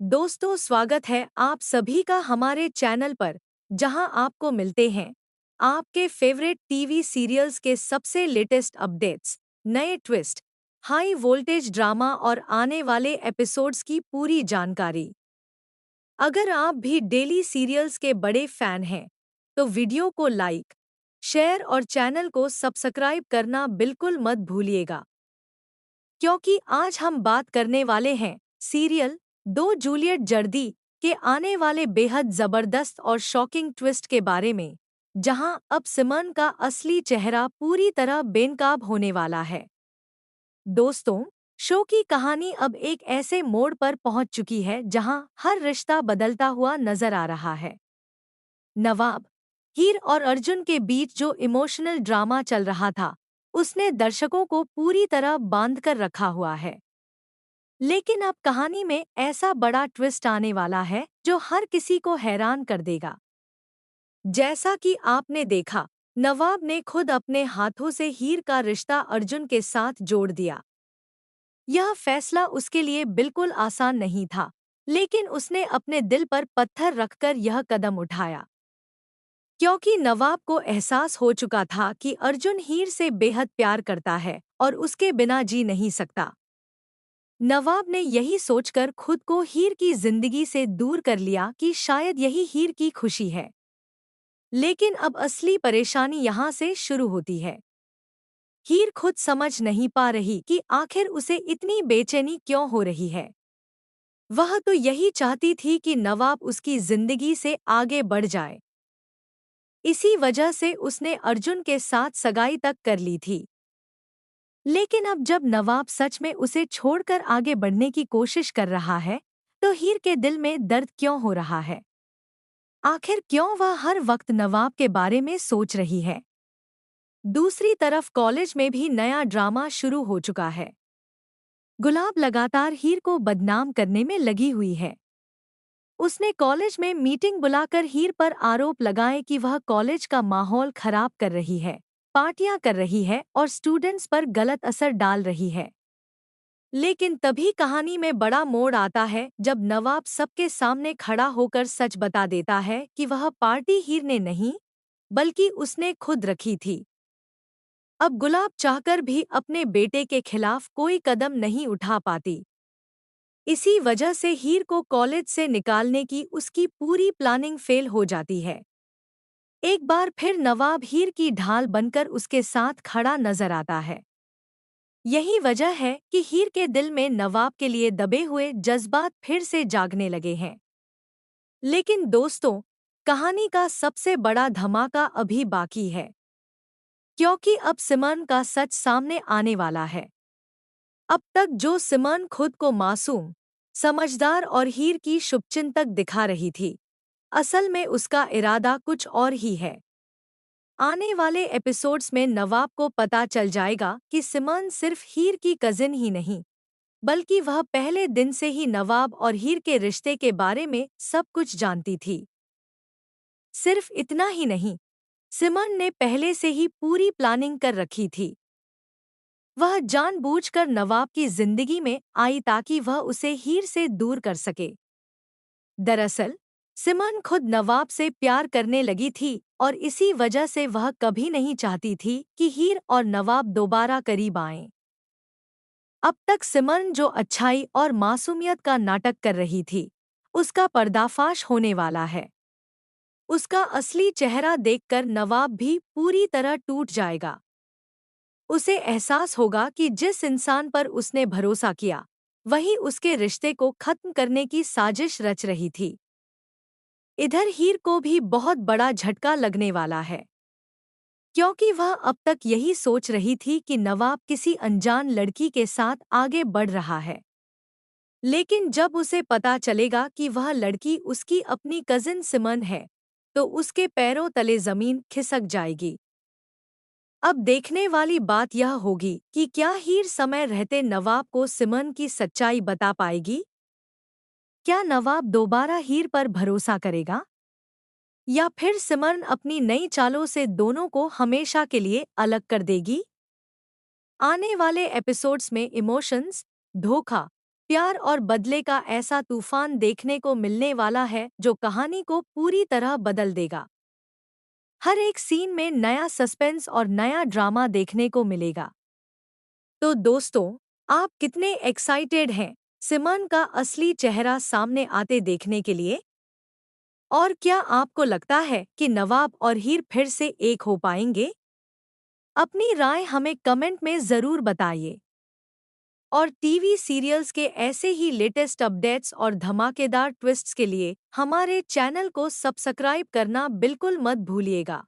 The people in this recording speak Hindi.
दोस्तों, स्वागत है आप सभी का हमारे चैनल पर, जहां आपको मिलते हैं आपके फेवरेट टीवी सीरियल्स के सबसे लेटेस्ट अपडेट्स, नए ट्विस्ट, हाई वोल्टेज ड्रामा और आने वाले एपिसोड्स की पूरी जानकारी। अगर आप भी डेली सीरियल्स के बड़े फैन हैं, तो वीडियो को लाइक, शेयर और चैनल को सब्सक्राइब करना बिल्कुल मत भूलिएगा, क्योंकि आज हम बात करने वाले हैं सीरियल दो जूलियट जर्दी के आने वाले बेहद जबरदस्त और शॉकिंग ट्विस्ट के बारे में, जहां अब सिमन का असली चेहरा पूरी तरह बेनकाब होने वाला है। दोस्तों, शो की कहानी अब एक ऐसे मोड़ पर पहुंच चुकी है जहां हर रिश्ता बदलता हुआ नजर आ रहा है। नवाब, हीर और अर्जुन के बीच जो इमोशनल ड्रामा चल रहा था, उसने दर्शकों को पूरी तरह बांध कर रखा हुआ है। लेकिन अब कहानी में ऐसा बड़ा ट्विस्ट आने वाला है जो हर किसी को हैरान कर देगा। जैसा कि आपने देखा, नवाब ने खुद अपने हाथों से हीर का रिश्ता अर्जुन के साथ जोड़ दिया। यह फैसला उसके लिए बिल्कुल आसान नहीं था, लेकिन उसने अपने दिल पर पत्थर रखकर यह कदम उठाया, क्योंकि नवाब को एहसास हो चुका था कि अर्जुन हीर से बेहद प्यार करता है और उसके बिना जी नहीं सकता। नवाब ने यही सोचकर खुद को हीर की जिंदगी से दूर कर लिया कि शायद यही हीर की खुशी है। लेकिन अब असली परेशानी यहाँ से शुरू होती है। हीर खुद समझ नहीं पा रही कि आखिर उसे इतनी बेचैनी क्यों हो रही है। वह तो यही चाहती थी कि नवाब उसकी जिंदगी से आगे बढ़ जाए। इसी वजह से उसने अर्जुन के साथ सगाई तक कर ली थी। लेकिन अब जब नवाब सच में उसे छोड़कर आगे बढ़ने की कोशिश कर रहा है, तो हीर के दिल में दर्द क्यों हो रहा है? आखिर क्यों वह हर वक्त नवाब के बारे में सोच रही है? दूसरी तरफ कॉलेज में भी नया ड्रामा शुरू हो चुका है। गुलाब लगातार हीर को बदनाम करने में लगी हुई है। उसने कॉलेज में मीटिंग बुलाकर हीर पर आरोप लगाए कि वह कॉलेज का माहौल खराब कर रही है, पार्टियां कर रही है और स्टूडेंट्स पर गलत असर डाल रही है। लेकिन तभी कहानी में बड़ा मोड़ आता है जब नवाब सबके सामने खड़ा होकर सच बता देता है कि वह पार्टी हीर ने नहीं, बल्कि उसने खुद रखी थी। अब गुलाब चाहकर भी अपने बेटे के खिलाफ कोई कदम नहीं उठा पाती। इसी वजह से हीर को कॉलेज से निकालने की उसकी पूरी प्लानिंग फेल हो जाती है। एक बार फिर नवाब हीर की ढाल बनकर उसके साथ खड़ा नजर आता है। यही वजह है कि हीर के दिल में नवाब के लिए दबे हुए जज्बात फिर से जागने लगे हैं। लेकिन दोस्तों, कहानी का सबसे बड़ा धमाका अभी बाकी है, क्योंकि अब सिमन का सच सामने आने वाला है। अब तक जो सिमन खुद को मासूम, समझदार और हीर की शुभचिंतक दिखा रही थी, असल में उसका इरादा कुछ और ही है। आने वाले एपिसोड्स में नवाब को पता चल जाएगा कि सिमन सिर्फ हीर की कजिन ही नहीं, बल्कि वह पहले दिन से ही नवाब और हीर के रिश्ते के बारे में सब कुछ जानती थी। सिर्फ इतना ही नहीं, सिमन ने पहले से ही पूरी प्लानिंग कर रखी थी। वह जानबूझकर नवाब की जिंदगी में आई ताकि वह उसे हीर से दूर कर सके। दरअसल, सिमन खुद नवाब से प्यार करने लगी थी और इसी वजह से वह कभी नहीं चाहती थी कि हीर और नवाब दोबारा करीब आएं। अब तक सिमन जो अच्छाई और मासूमियत का नाटक कर रही थी, उसका पर्दाफाश होने वाला है। उसका असली चेहरा देखकर नवाब भी पूरी तरह टूट जाएगा। उसे एहसास होगा कि जिस इंसान पर उसने भरोसा किया, वही उसके रिश्ते को खत्म करने की साजिश रच रही थी। इधर हीर को भी बहुत बड़ा झटका लगने वाला है, क्योंकि वह अब तक यही सोच रही थी कि नवाब किसी अनजान लड़की के साथ आगे बढ़ रहा है। लेकिन जब उसे पता चलेगा कि वह लड़की उसकी अपनी कजिन सिमन है, तो उसके पैरों तले जमीन खिसक जाएगी। अब देखने वाली बात यह होगी कि क्या हीर समय रहते नवाब को सिमन की सच्चाई बता पाएगी? क्या नवाब दोबारा हीर पर भरोसा करेगा? या फिर सिमरन अपनी नई चालों से दोनों को हमेशा के लिए अलग कर देगी? आने वाले एपिसोड्स में इमोशंस, धोखा प्यार और बदले का ऐसा तूफान देखने को मिलने वाला है जो कहानी को पूरी तरह बदल देगा। हर एक सीन में नया सस्पेंस और नया ड्रामा देखने को मिलेगा। तो दोस्तों, आप कितने एक्साइटेड हैं सिमन का असली चेहरा सामने आते देखने के लिए? और क्या आपको लगता है कि नवाब और हीर फिर से एक हो पाएंगे? अपनी राय हमें कमेंट में ज़रूर बताइए। और टीवी सीरियल्स के ऐसे ही लेटेस्ट अपडेट्स और धमाकेदार ट्विस्ट्स के लिए हमारे चैनल को सब्सक्राइब करना बिल्कुल मत भूलिएगा।